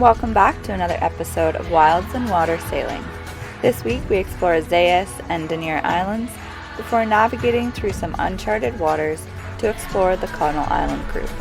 welcome back to another episode of Wilds and Water Sailing. This week we explore Zayas and Dunira Islands before navigating through some uncharted waters to explore the Connell Island Group.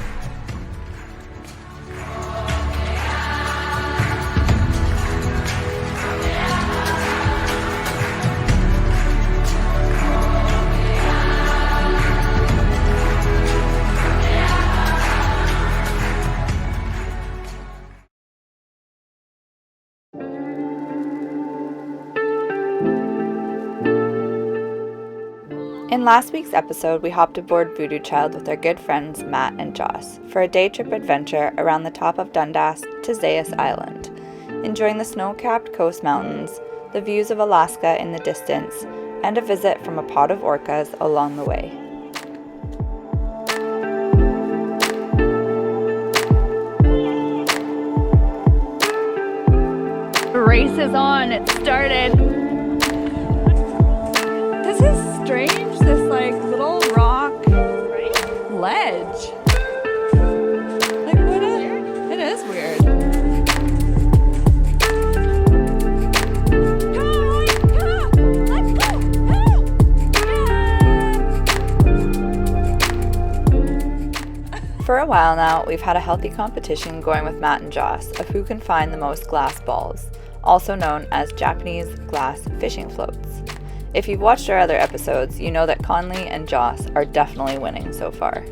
In last week's episode, we hopped aboard Voodoo Child with our good friends Matt and Joss for a day trip adventure around the top of Dundas to Zayas Island, enjoying the snow-capped coast mountains, the views of Alaska in the distance, and a visit from a pod of orcas along the way. The race is on, it started. This is strange. This like little rock ledge. Like what it is weird. Let's go. For a while now, we've had a healthy competition going with Matt and Joss of who can find the most glass balls, also known as Japanese glass fishing floats. If you've watched our other episodes, you know that Conlee and Joss are definitely winning so far.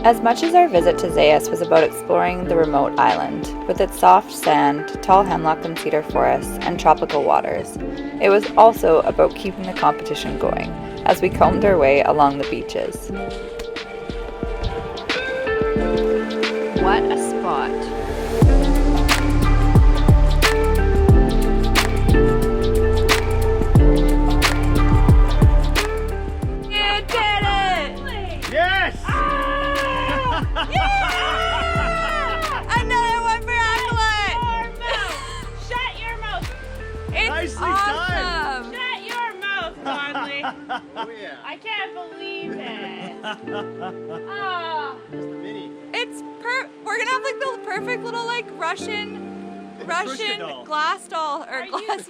As much as our visit to Zayas was about exploring the remote island, with its soft sand, tall hemlock and cedar forests, and tropical waters, it was also about keeping the competition going as we combed our way along the beaches. What a spot! Oh yeah. I can't believe it. Just the mini. It's we're gonna have like the perfect little like Russian glass doll or glass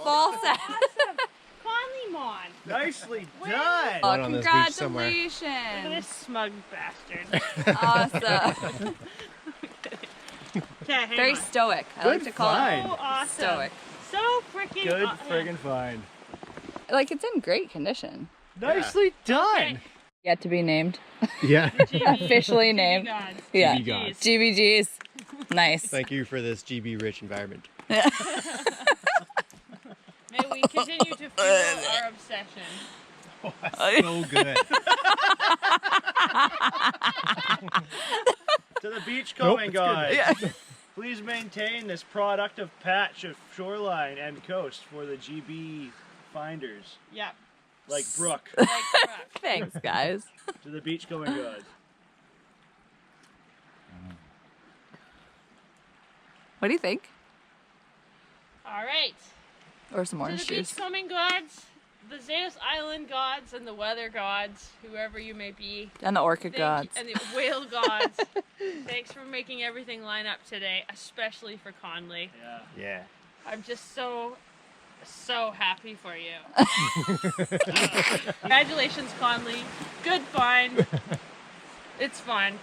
ball set. Awesome. Conlee Mon. Nicely done. Oh, On this beach somewhere. Look at this smug bastard. Awesome. Okay, hang Very on. stoic. I Good like to call find. it So awesome. stoic. So freaking Good friggin' find. Like it's in great condition. Nicely done. Yet to be named. Yeah. Officially named. Gods. Yeah. GB gods. GBGs. Nice. Thank you for this GB rich environment. May we continue to fuel our obsession. Oh, that's so good. To the beachcombing guys. Yeah. Please maintain this productive patch of shoreline and coast for the GB finders. Yep. Like Brooke. Like Brooke. Thanks, guys. To the beachcombing guys. What do you think? All right. Or some To orange the juice. beachcombing gods, the Zayas Island gods, and the weather gods, whoever you may be. And the orchid Thank gods. you, and the whale gods. Thanks for making everything line up today, especially for Conlee. Yeah. I'm just so happy for you. Congratulations, Conlee. Good find. It's fun.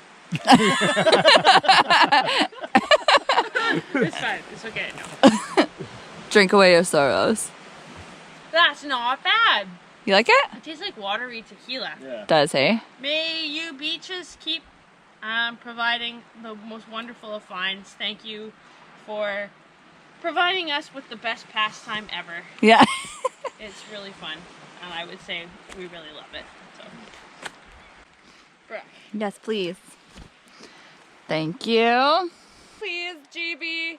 It's fine. It's okay. No. Drink away your sorrows. That's not bad. You like it? It tastes like watery tequila. Yeah. Does, hey? May you beaches keep providing the most wonderful of finds. Thank you for providing us with the best pastime ever. Yeah. It's really fun, and I would say we really love it. So, Brooke. Yes, please. Thank you. Please, GBGs.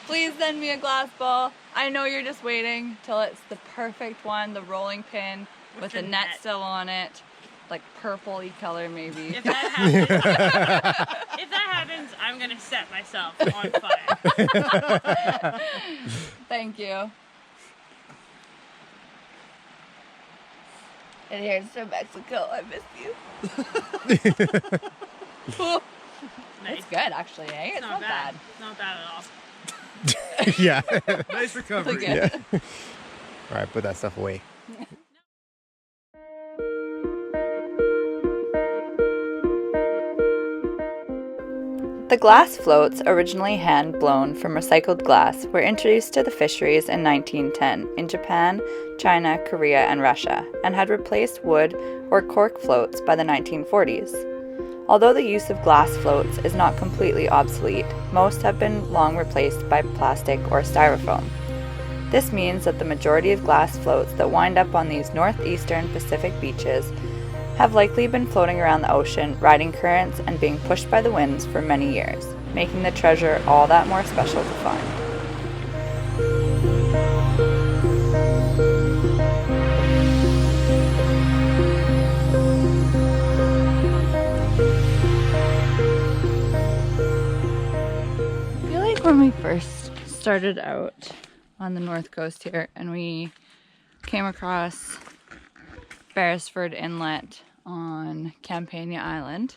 Please send me a glass ball. I know you're just waiting till it's the perfect one, the rolling pin with the net still on it. like purpley color maybe. If that happens, I'm gonna set myself on fire. Thank you. And here's to Mexico. I miss you. Nice. It's good actually, eh? It's not bad. Not bad at all. Yeah. Nice recovery. Look Yeah. at it. All right, put that stuff away. The glass floats, originally hand-blown from recycled glass, were introduced to the fisheries in 1910 in Japan, China, Korea, and Russia, and had replaced wood or cork floats by the 1940s. Although the use of glass floats is not completely obsolete, most have been long replaced by plastic or styrofoam. This means that the majority of glass floats that wind up on these northeastern Pacific beaches have likely been floating around the ocean, riding currents and being pushed by the winds for many years, making the treasure all that more special to find. I feel like when we first started out on the north coast here and we came across Beresford Inlet on Campania Island,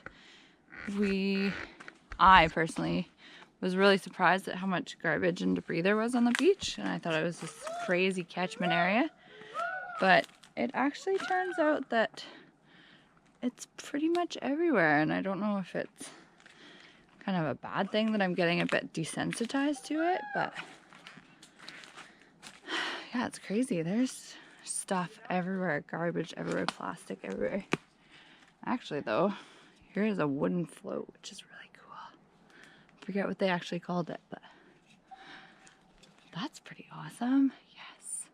I personally was really surprised at how much garbage and debris there was on the beach, and I thought it was this crazy catchment area, but it actually turns out that it's pretty much everywhere, and I don't know if it's kind of a bad thing that I'm getting a bit desensitized to it, but yeah, it's crazy. There's stuff everywhere, garbage everywhere, plastic everywhere. Actually though, here is a wooden float, which is really cool. I forget what they actually called it, but that's pretty awesome. Yes.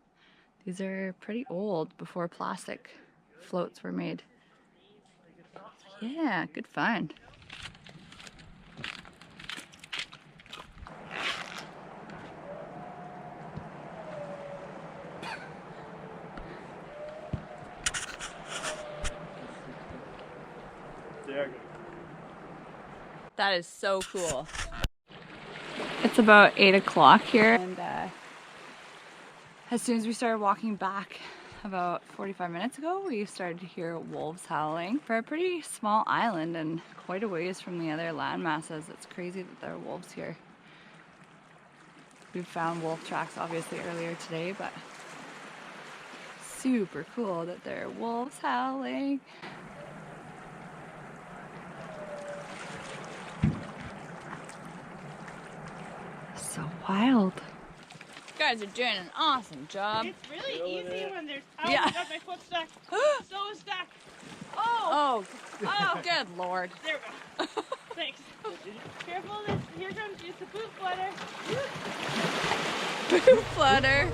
These are pretty old, before plastic floats were made. Yeah, good find. That is so cool. It's about 8 o'clock here, and as soon as we started walking back about 45 minutes ago, we started to hear wolves howling. For a pretty small island and quite a ways from the other land masses, it's crazy that there are wolves here. We found wolf tracks obviously earlier today, but super cool that there are wolves howling. So wild. You guys are doing an awesome job. It's really easy when there's. Oh, Yeah. I got my foot stuck. So stuck. Oh. Oh, good lord. There we go. Thanks. Careful, here comes just the poop flutter. Poop flutter.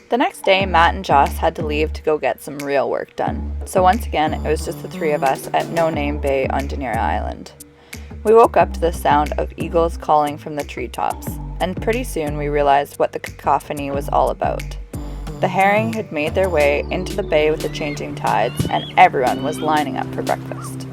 The next day, Matt and Joss had to leave to go get some real work done. So once again, it was just the three of us at No Name Bay on Dunira Island. We woke up to the sound of eagles calling from the treetops. and pretty soon we realized what the cacophony was all about. The herring had made their way into the bay with the changing tides, and everyone was lining up for breakfast.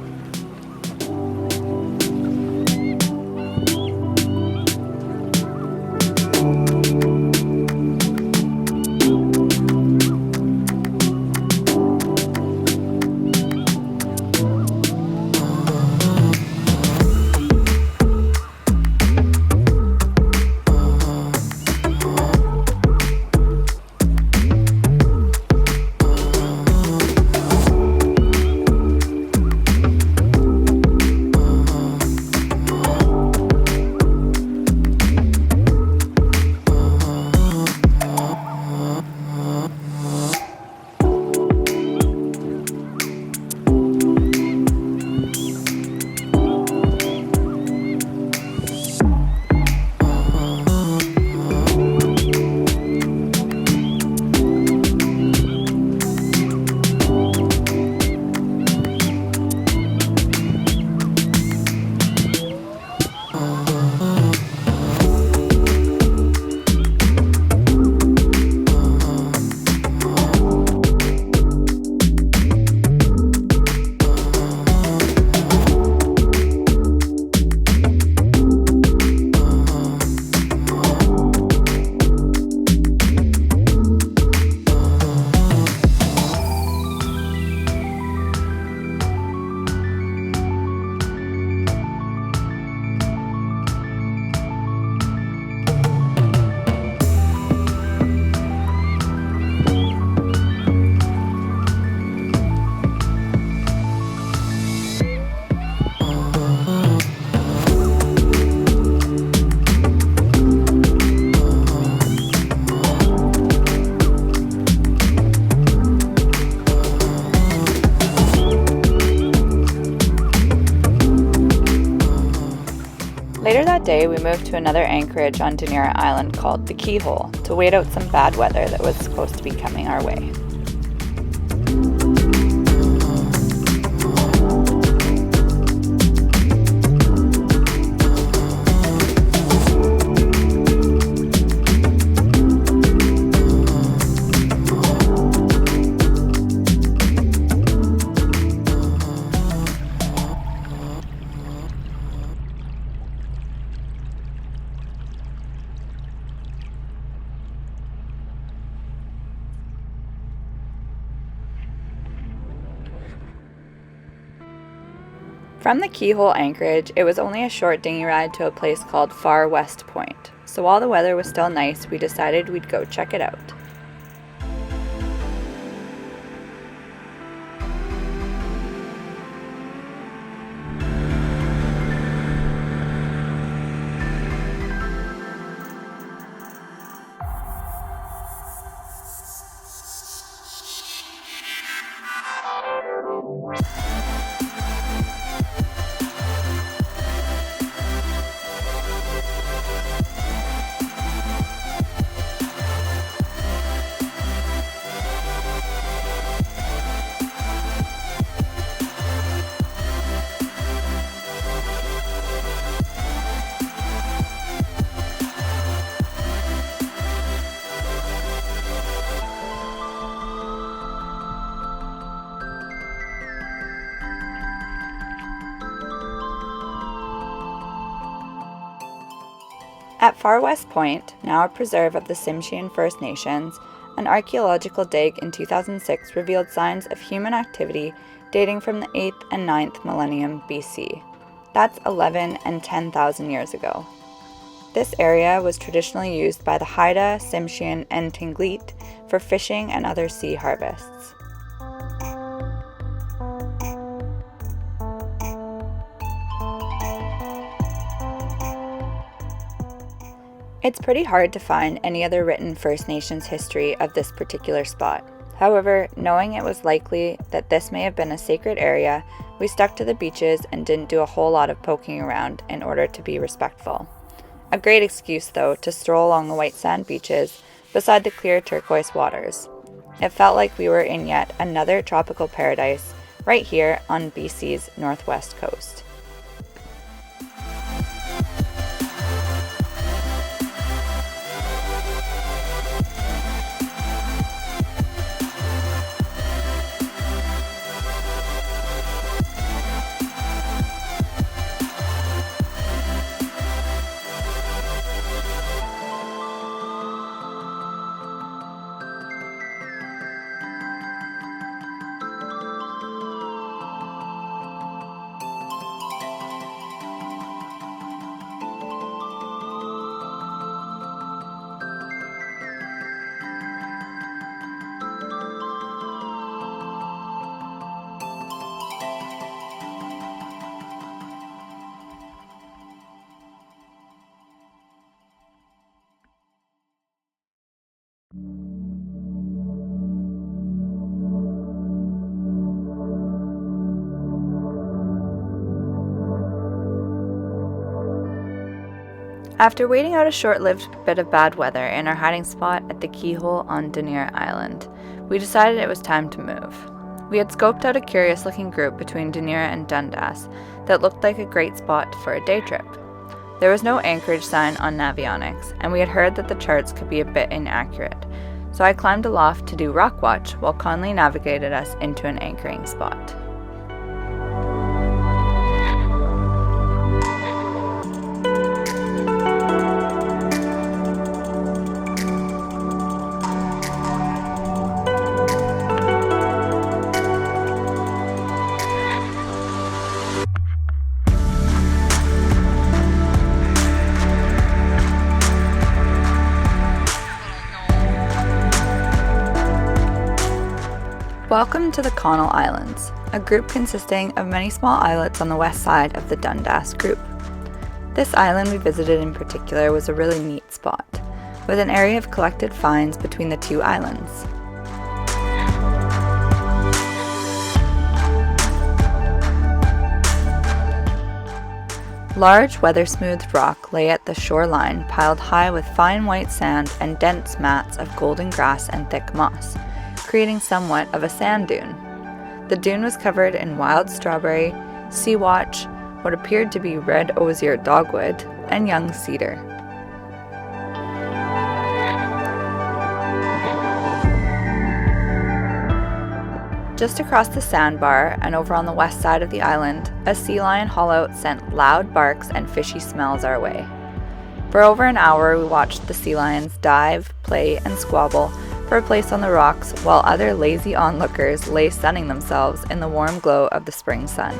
Later that day, we moved to another anchorage on Dunira Island called the Keyhole to wait out some bad weather that was supposed to be coming our way. From the Keyhole anchorage, it was only a short dinghy ride to a place called Far West Point, so while the weather was still nice, we decided we'd go check it out. At Far West Point, now a preserve of the Tsimshian First Nations, an archaeological dig in 2006 revealed signs of human activity dating from the 8th and 9th millennium BC. That's 11 and 10,000 years ago. This area was traditionally used by the Haida, Tsimshian, and Tlingit for fishing and other sea harvests. It's pretty hard to find any other written First Nations history of this particular spot. However, knowing it was likely that this may have been a sacred area, we stuck to the beaches and didn't do a whole lot of poking around in order to be respectful. A great excuse, though, to stroll along the white sand beaches beside the clear turquoise waters. It felt like we were in yet another tropical paradise right here on BC's northwest coast. After waiting out a short-lived bit of bad weather in our hiding spot at the keyhole on Dunira Island, we decided it was time to move. We had scoped out a curious-looking group between Dunira and Dundas that looked like a great spot for a day trip. There was no anchorage sign on Navionics, and we had heard that the charts could be a bit inaccurate, so I climbed aloft to do rock watch while Conlee navigated us into an anchoring spot. Welcome to the Connell Islands, a group consisting of many small islets on the west side of the Dundas Group. This island we visited in particular was a really neat spot, with an area of collected finds between the two islands. Large, weather-smoothed rock lay at the shoreline, piled high with fine white sand and dense mats of golden grass and thick moss, creating somewhat of a sand dune. The dune was covered in wild strawberry, sea watch, what appeared to be red osier dogwood, and young cedar. Just across the sandbar and over on the west side of the island, a sea lion haulout sent loud barks and fishy smells our way. For over an hour we watched the sea lions dive, play, and squabble for a place on the rocks, while other lazy onlookers lay sunning themselves in the warm glow of the spring sun.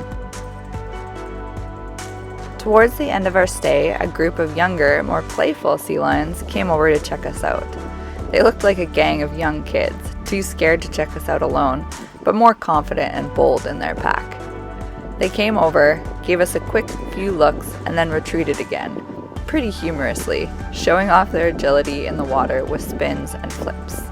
Towards the end of our stay, a group of younger, more playful sea lions came over to check us out. They looked like a gang of young kids, too scared to check us out alone, but more confident and bold in their pack. They came over, gave us a quick few looks, and then retreated again, pretty humorously, showing off their agility in the water with spins and flips.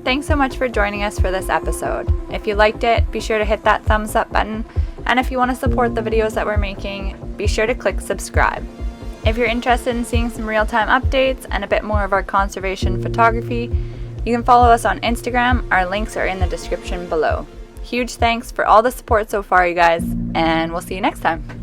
Thanks so much for joining us for this episode. If you liked it, be sure to hit that thumbs up button, and if you want to support the videos that we're making, be sure to click subscribe. If you're interested in seeing some real-time updates and a bit more of our conservation photography, you can follow us on Instagram. Our links are in the description below. Huge thanks for all the support so far, you guys, and we'll see you next time.